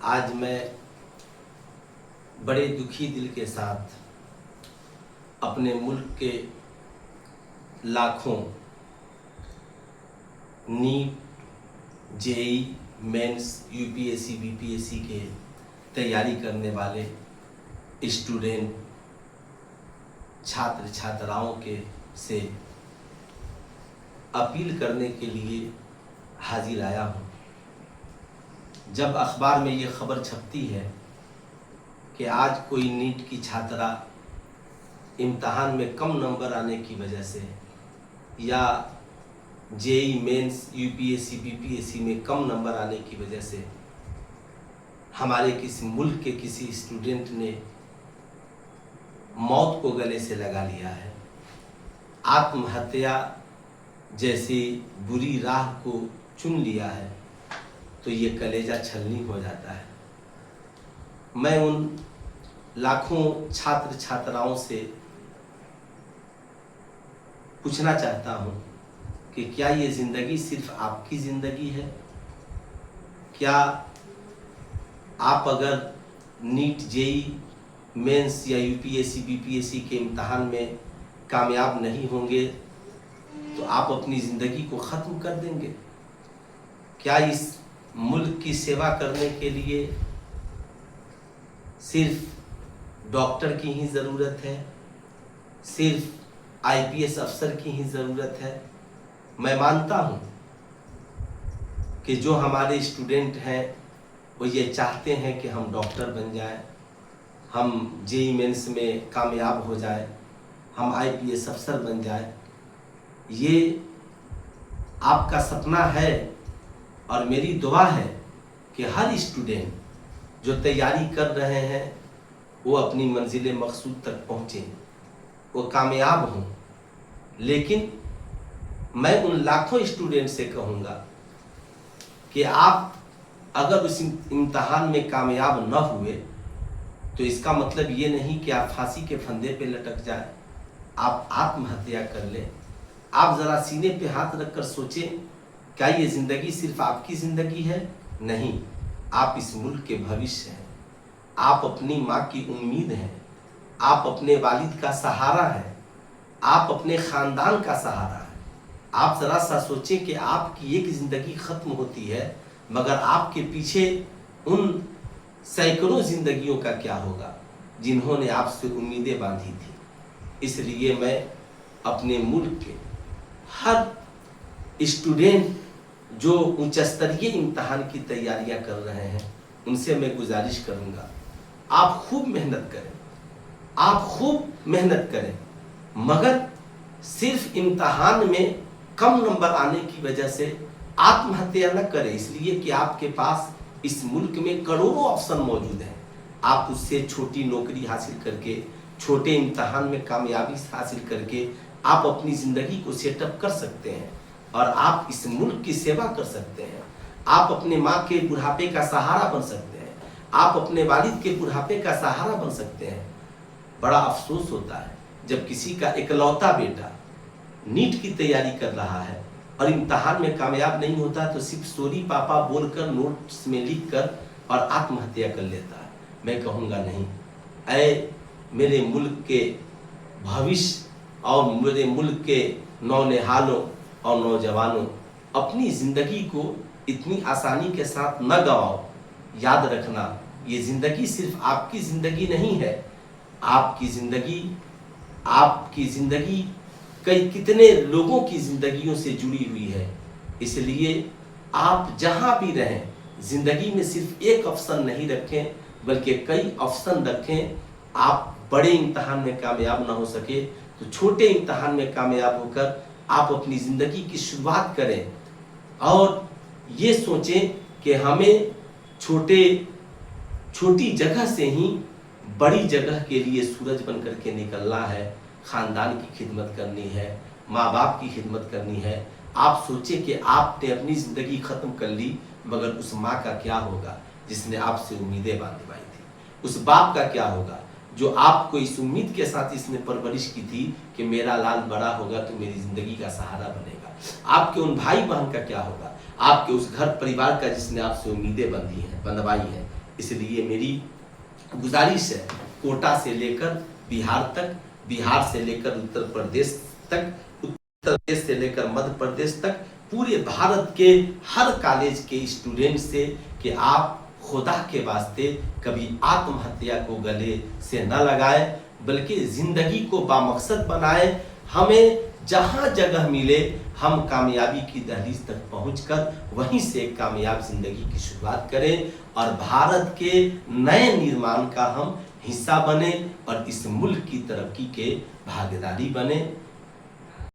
आज मैं बड़े दुखी दिल के साथ अपने मुल्क के लाखों NEET, JEE, mains, UPSC, BPSC के तैयारी करने वाले स्टूडेंट, छात्र छात्राओं के से अपील करने के लिए हाजिर आया हूँ। जब अखबार में ये खबर छपती है कि आज कोई नीट की छात्रा इम्तहान में कम नंबर आने की वजह से या जेई मेंस, यूपीएससी, बीपीएससी में कम नंबर आने की वजह से हमारे किसी मुल्क के किसी स्टूडेंट ने मौत को गले से लगा लिया है, आत्महत्या जैसी बुरी राह को चुन लिया है, तो ये कलेजा छलनी हो जाता है। मैं उन लाखों छात्र छात्राओं से पूछना चाहता हूँ कि क्या ये ज़िंदगी सिर्फ आपकी ज़िंदगी है? क्या आप अगर नीट, जेई, मेंस या यूपीएससी, बीपीएससी के इम्तहान में कामयाब नहीं होंगे तो आप अपनी ज़िंदगी को ख़त्म कर देंगे? क्या इस मुल्क की सेवा करने के लिए सिर्फ डॉक्टर की ही ज़रूरत है, सिर्फ आईपीएस अफसर की ही ज़रूरत है? मैं मानता हूँ कि जो हमारे स्टूडेंट हैं वो ये चाहते हैं कि हम डॉक्टर बन जाएं, हम जेई मेंस में कामयाब हो जाएं, हम आईपीएस अफसर बन जाएं। ये आपका सपना है और मेरी दुआ है कि हर स्टूडेंट जो तैयारी कर रहे हैं वो अपनी मंजिल मकसूद तक पहुँचें, वो कामयाब हों। लेकिन मैं उन लाखों स्टूडेंट से कहूँगा कि आप अगर उस इम्तहान में कामयाब न हुए तो इसका मतलब ये नहीं कि आप फांसी के फंदे पे लटक जाए, आप आत्महत्या कर लें। आप ज़रा सीने पे हाथ रखकर सोचें, क्या ये ज़िंदगी सिर्फ आपकी ज़िंदगी है? नहीं, आप इस मुल्क के भविष्य हैं, आप अपनी माँ की उम्मीद हैं, आप अपने वालिद का सहारा हैं, आप अपने ख़ानदान का सहारा हैं। आप ज़रा सा सोचें कि आपकी एक ज़िंदगी ख़त्म होती है, मगर आपके पीछे उन सैकड़ों ज़िंदगियों का क्या होगा जिन्होंने आपसे उम्मीदें बांधी थी। इसलिए मैं अपने मुल्क के हर स्टूडेंट जो उच्च स्तरीय इम्तहान की तैयारियां कर रहे हैं उनसे मैं गुजारिश करूंगा, आप खूब मेहनत करें, आप खूब मेहनत करें, मगर सिर्फ इम्तहान में कम नंबर आने की वजह से आत्महत्या न करें, इसलिए कि आपके पास इस मुल्क में करोड़ों ऑप्शन मौजूद हैं। आप उससे छोटी नौकरी हासिल करके, छोटे इम्तहान में कामयाबी हासिल करके आप अपनी ज़िंदगी को सेटअप कर सकते हैं और आप इस मुल्क की सेवा कर सकते हैं। आप अपने माँ के बुढ़ापे का सहारा बन सकते हैं, आप अपने वालिद के बुढ़ापे का सहारा बन सकते हैं। बड़ा अफसोस होता है जब किसी का इकलौता बेटा नीट की तैयारी कर रहा है और इम्तहान में कामयाब नहीं होता तो सिर्फ सॉरी पापा बोलकर नोट्स में लिख कर और आत्महत्या कर लेता है। मैं कहूँगा नहीं, ऐ मेरे मुल्क के भविष्य और मेरे मुल्क के नौनिहालों और नौजवानों, अपनी ज़िंदगी को इतनी आसानी के साथ न गंवाओ। याद रखना, ये ज़िंदगी सिर्फ आपकी ज़िंदगी नहीं है, आपकी ज़िंदगी कई कितने लोगों की ज़िंदगियों से जुड़ी हुई है। इसलिए आप जहाँ भी रहें ज़िंदगी में सिर्फ एक ऑप्शन नहीं रखें बल्कि कई ऑप्शन रखें। आप बड़े इम्तहान में कामयाब ना हो सके तो छोटे इम्तहान में कामयाब होकर आप अपनी ज़िंदगी की शुरुआत करें और ये सोचें कि हमें छोटी जगह से ही बड़ी जगह के लिए सूरज बन करके निकलना है, ख़ानदान की खिदमत करनी है, माँ बाप की खिदमत करनी है। आप सोचें कि आपने अपनी ज़िंदगी ख़त्म कर ली, मगर उस माँ का क्या होगा जिसने आपसे उम्मीदें बांधवाई थी? उस बाप का क्या होगा जो आपको इस उम्मीद के साथ इसने परवरिश की थी कि मेरा लाल बड़ा होगा तो मेरी ज़िंदगी का सहारा बनेगा? आपके उन भाई बहन का क्या होगा? आपके उस घर परिवार का जिसने आपसे उम्मीदें बंधवाई हैं? इसलिए मेरी गुजारिश है, कोटा से लेकर बिहार तक, बिहार से लेकर उत्तर प्रदेश तक, उत्तर प्रदेश से लेकर मध्य प्रदेश तक, पूरे भारत के हर कॉलेज के स्टूडेंट से कि आप खुदा के वास्ते कभी आत्महत्या को गले से न लगाए, बल्कि जिंदगी को बामकसद बनाए। हमें जहां जगह मिले हम कामयाबी की दहलीज तक पहुंचकर वहीं से एक कामयाब जिंदगी की शुरुआत करें और भारत के नए निर्माण का हम हिस्सा बने और इस मुल्क की तरक्की के भागीदारी बने।